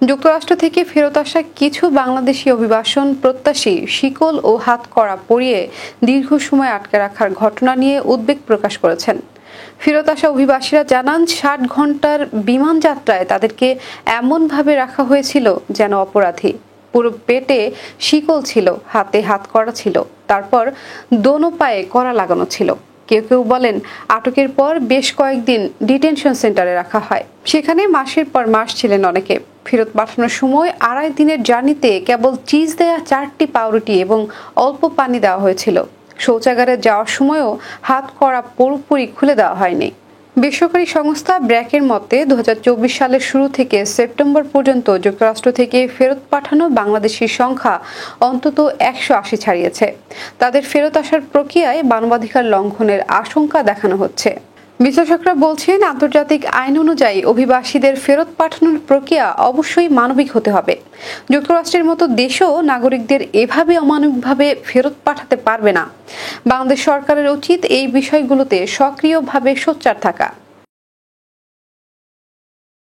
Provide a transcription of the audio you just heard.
যুক্তরাষ্ট্র থেকে ফেরত আসা কিছু বাংলাদেশি অভিবাসন প্রত্যাশী শিকল ও হাতকড়া পরিয়ে দীর্ঘ সময় আটকে রাখার ঘটনা নিয়ে উদ্বেগ প্রকাশ করেছেন। ফেরত আসা অভিবাসীরা জানান ৬০ ঘন্টার বিমান যাত্রায় তাদেরকে এমনভাবে রাখা হয়েছিল যেন অপরাধী। পুরো পেটে শিকল ছিল, হাতে হাতকড়া ছিল, তারপর দোনো পায়ে কড়া লাগানো ছিল। কেউ কেউ বলেন আটকের পর বেশ কয়েকদিন ডিটেনশন সেন্টারে রাখা হয়, সেখানে মাসের পর মাস ছিলেন অনেকে। ফেরত পাঠানোর সময় ২.৫ দিনের জার্নিতে কেবল চিজ দেয়া ৪টি পাউরুটি এবং অল্প পানি দেওয়া হয়েছিল। শৌচাগারে যাওয়ার সময়ও হাত কড়া পুরোপুরি খুলে দেওয়া হয়নি। বেসরকারি সংস্থা ব্র্যাকের মতে ২০২৪ সালের শুরু থেকে সেপ্টেম্বর পর্যন্ত যুক্তরাষ্ট্র থেকে ফেরত পাঠানো বাংলাদেশির সংখ্যা অন্তত ১৮০ ছাড়িয়েছে। তাদের ফেরত আসার প্রক্রিয়ায় মানবাধিকার লঙ্ঘনের আশঙ্কা দেখানো হচ্ছে। বিশ্লেষকরা বলছেন, আন্তর্জাতিক আইন অনুযায়ী অভিবাসীদের ফেরত পাঠানোর প্রক্রিয়া অবশ্যই মানবিক হতে হবে। যুক্তরাষ্ট্রের মতো দেশও নাগরিকদের এভাবে অমানবিকভাবে ফেরত পাঠাতে পারবে না। বাংলাদেশ সরকারের উচিত এই বিষয়গুলোতে সক্রিয়ভাবে সোচ্চার থাকা।